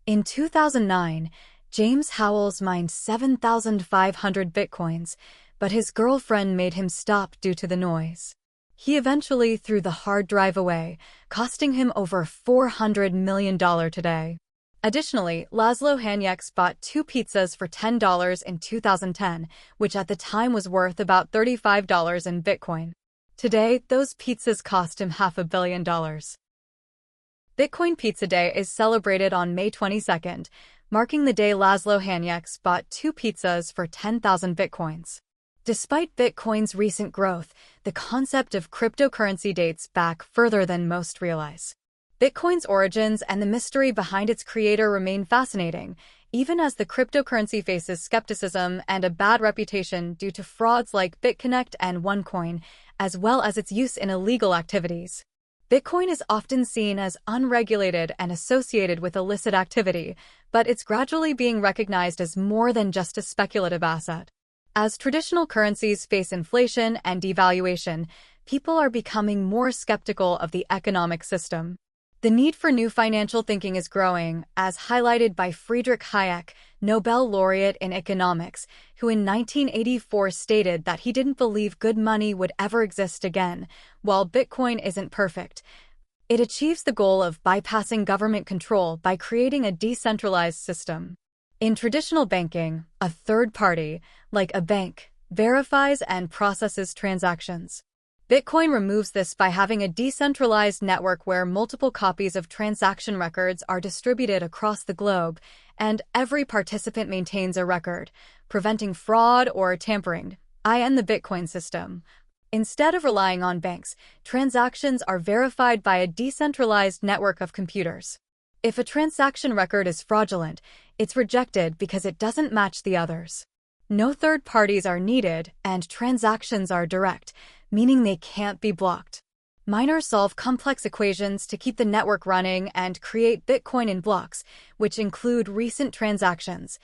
In 2009, James Howells mined 7,500 bitcoins, but his girlfriend made him stop due to the noise. He eventually threw the hard drive away, costing him over $400 million today. Additionally, Laszlo Hanyecz bought 2 pizzas for $10 in 2010, which at the time was worth about $35 in Bitcoin. Today, those pizzas cost him $500 million. Bitcoin Pizza Day is celebrated on May 22nd, marking the day Laszlo Hanyecz bought 2 pizzas for 10,000 bitcoins. Despite Bitcoin's recent growth, the concept of cryptocurrency dates back further than most realize. Bitcoin's origins and the mystery behind its creator remain fascinating, even as the cryptocurrency faces skepticism and a bad reputation due to frauds like BitConnect and OneCoin, as well as its use in illegal activities. Bitcoin is often seen as unregulated and associated with illicit activity, but it's gradually being recognized as more than just a speculative asset. As traditional currencies face inflation and devaluation, people are becoming more skeptical of the economic system. The need for new financial thinking is growing, as highlighted by Friedrich Hayek, Nobel laureate in economics, who in 1984 stated that he didn't believe good money would ever exist again. While Bitcoin isn't perfect, it achieves the goal of bypassing government control by creating a decentralized system. In traditional banking, a third party, like a bank, verifies and processes transactions. Bitcoin removes this by having a decentralized network where multiple copies of transaction records are distributed across the globe, and every participant maintains a record, preventing fraud or tampering, in the Bitcoin system. Instead of relying on banks, transactions are verified by a decentralized network of computers. If a transaction record is fraudulent, it's rejected because it doesn't match the others. No third parties are needed, and transactions are direct, meaning they can't be blocked. Miners solve complex equations to keep the network running and create Bitcoin in blocks, which include recent transactions.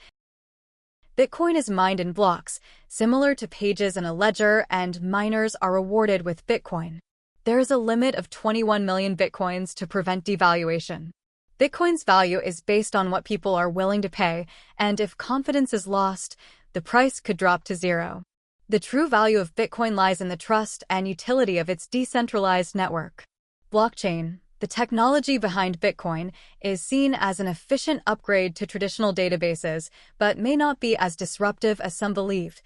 Bitcoin is mined in blocks, similar to pages in a ledger, and miners are rewarded with Bitcoin. There is a limit of 21 million Bitcoins to prevent devaluation. Bitcoin's value is based on what people are willing to pay, and if confidence is lost, the price could drop to zero. The true value of Bitcoin lies in the trust and utility of its decentralized network. Blockchain, the technology behind Bitcoin, is seen as an efficient upgrade to traditional databases, but may not be as disruptive as some believed.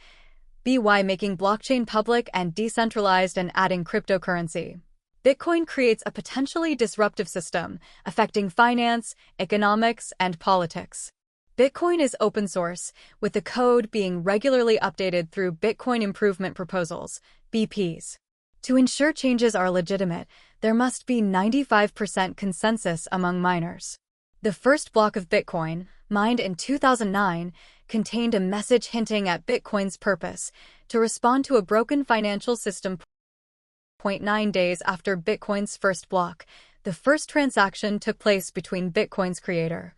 By making blockchain public and decentralized and adding cryptocurrency, Bitcoin creates a potentially disruptive system, affecting finance, economics, and politics. Bitcoin is open source, with the code being regularly updated through Bitcoin Improvement Proposals, BPs. To ensure changes are legitimate, there must be 95% consensus among miners. The first block of Bitcoin, mined in 2009, contained a message hinting at Bitcoin's purpose: to respond to a broken financial system. 0.9 days after Bitcoin's first block, the first transaction took place between Bitcoin's creator,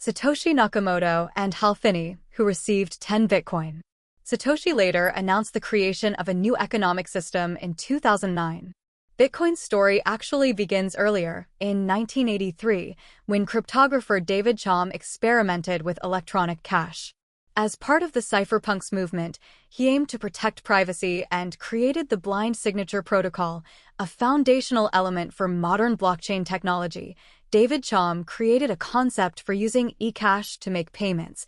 Satoshi Nakamoto, and Hal Finney, who received 10 Bitcoin. Satoshi later announced the creation of a new economic system in 2009. Bitcoin's story actually begins earlier, in 1983, when cryptographer David Chaum experimented with electronic cash. As part of the cypherpunks movement, he aimed to protect privacy and created the blind signature protocol, a foundational element for modern blockchain technology. David Chaum created a concept for using eCash to make payments,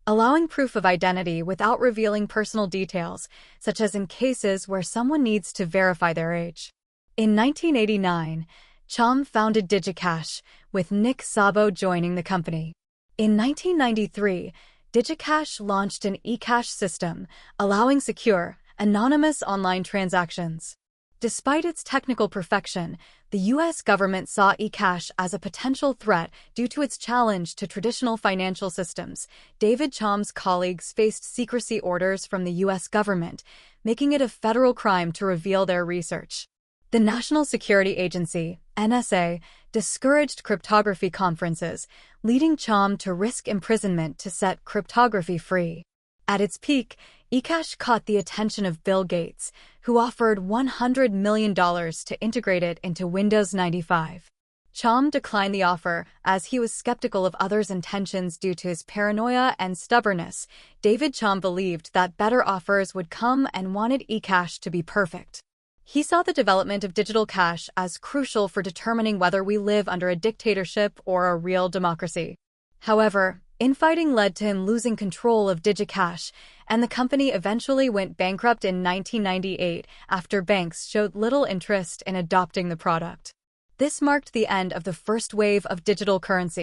allowing proof of identity without revealing personal details, such as in cases where someone needs to verify their age. In 1989, Chaum founded DigiCash, with Nick Szabo joining the company. In 1993, DigiCash launched an eCash system, allowing secure, anonymous online transactions. Despite its technical perfection, the U.S. government saw eCash as a potential threat due to its challenge to traditional financial systems. David Chaum's colleagues faced secrecy orders from the U.S. government, making it a federal crime to reveal their research. The National Security Agency, NSA, discouraged cryptography conferences, leading Chaum to risk imprisonment to set cryptography free. At its peak, eCash caught the attention of Bill Gates, who offered $100 million to integrate it into Windows 95. Cham declined the offer as he was skeptical of others' intentions due to his paranoia and stubbornness. David Cham believed that better offers would come and wanted eCash to be perfect. He saw the development of digital cash as crucial for determining whether we live under a dictatorship or a real democracy. However, infighting led to him losing control of DigiCash, and the company eventually went bankrupt in 1998 after banks showed little interest in adopting the product. This marked the end of the first wave of digital currency.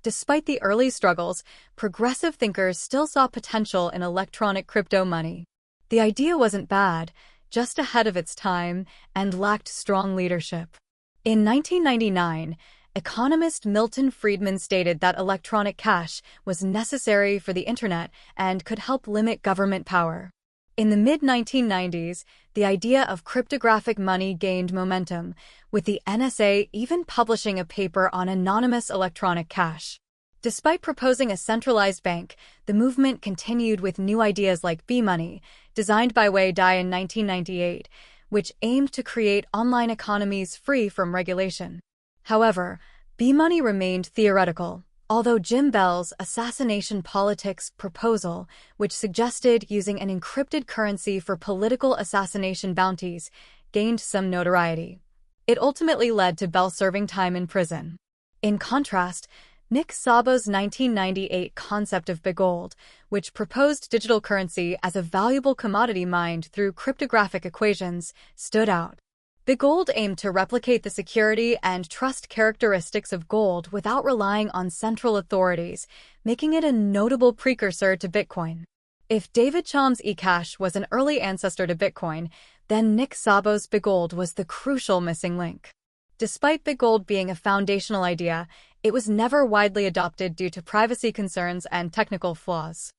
Despite the early struggles, progressive thinkers still saw potential in electronic crypto money. The idea wasn't bad, just ahead of its time, and lacked strong leadership. In 1999, economist Milton Friedman stated that electronic cash was necessary for the internet and could help limit government power. In the mid-1990s, the idea of cryptographic money gained momentum, with the NSA even publishing a paper on anonymous electronic cash. Despite proposing a centralized bank, the movement continued with new ideas like B-Money, designed by Wei Dai in 1998, which aimed to create online economies free from regulation. However, B-Money remained theoretical, although Jim Bell's assassination politics proposal, which suggested using an encrypted currency for political assassination bounties, gained some notoriety. It ultimately led to Bell serving time in prison. In contrast, Nick Szabo's 1998 concept of Bitgold, which proposed digital currency as a valuable commodity mined through cryptographic equations, stood out. Bitgold aimed to replicate the security and trust characteristics of gold without relying on central authorities, making it a notable precursor to Bitcoin. If David Cham's eCash was an early ancestor to Bitcoin, then Nick Szabo's Bitgold was the crucial missing link. Despite Bitgold being a foundational idea, it was never widely adopted due to privacy concerns and technical flaws.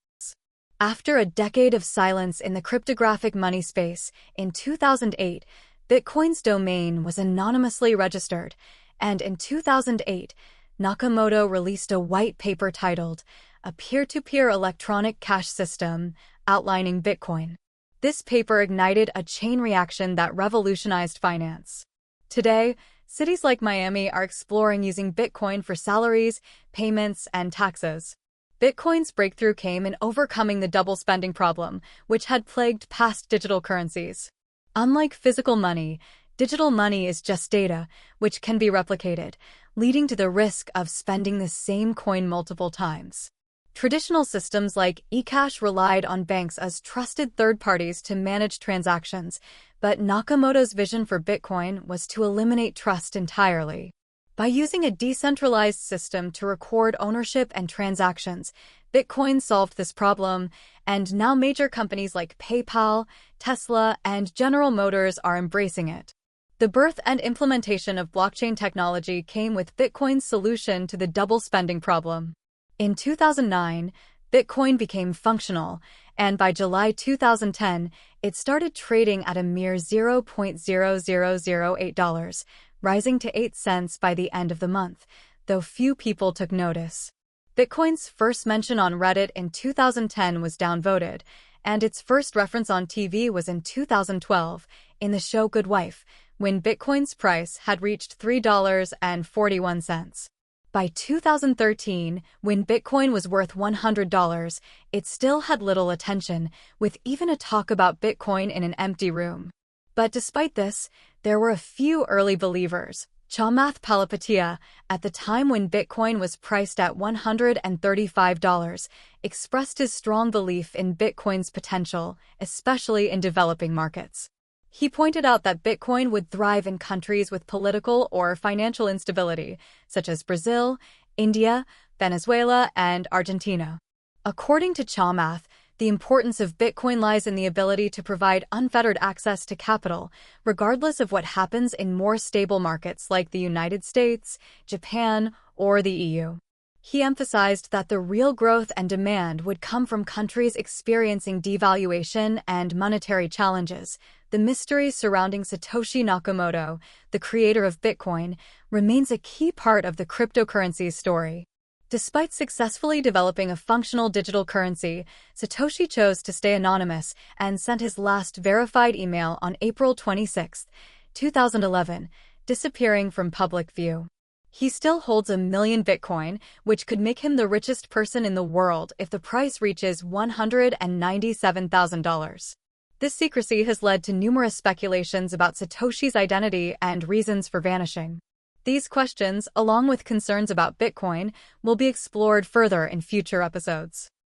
After a decade of silence in the cryptographic money space, in 2008, Bitcoin's domain was anonymously registered, and in 2008, Nakamoto released a white paper titled A Peer-to-Peer Electronic Cash System, outlining Bitcoin. This paper ignited a chain reaction that revolutionized finance. Today, cities like Miami are exploring using Bitcoin for salaries, payments, and taxes. Bitcoin's breakthrough came in overcoming the double spending problem, which had plagued past digital currencies. Unlike physical money, digital money is just data, which can be replicated, leading to the risk of spending the same coin multiple times. Traditional systems like eCash relied on banks as trusted third parties to manage transactions, but Nakamoto's vision for Bitcoin was to eliminate trust entirely. By using a decentralized system to record ownership and transactions, Bitcoin solved this problem, and now major companies like PayPal, Tesla, and General Motors are embracing it. The birth and implementation of blockchain technology came with Bitcoin's solution to the double spending problem. In 2009, Bitcoin became functional, and by July 2010, it started trading at a mere $0.0008, rising to 8 cents by the end of the month, though few people took notice. Bitcoin's first mention on Reddit in 2010 was downvoted, and its first reference on TV was in 2012, in the show Good Wife, when Bitcoin's price had reached $3.41. By 2013, when Bitcoin was worth $100, it still had little attention, with even a talk about Bitcoin in an empty room. But despite this, there were a few early believers. Chamath Palihapitiya, at the time when Bitcoin was priced at $135, expressed his strong belief in Bitcoin's potential, especially in developing markets. He pointed out that Bitcoin would thrive in countries with political or financial instability, such as Brazil, India, Venezuela, and Argentina. According to Chamath, the importance of Bitcoin lies in the ability to provide unfettered access to capital, regardless of what happens in more stable markets like the United States, Japan, or the EU. He emphasized that the real growth and demand would come from countries experiencing devaluation and monetary challenges. The mystery surrounding Satoshi Nakamoto, the creator of Bitcoin, remains a key part of the cryptocurrency's story. Despite successfully developing a functional digital currency, Satoshi chose to stay anonymous and sent his last verified email on April 26, 2011, disappearing from public view. He still holds 1 million Bitcoin, which could make him the richest person in the world if the price reaches $197,000. This secrecy has led to numerous speculations about Satoshi's identity and reasons for vanishing. These questions, along with concerns about Bitcoin, will be explored further in future episodes.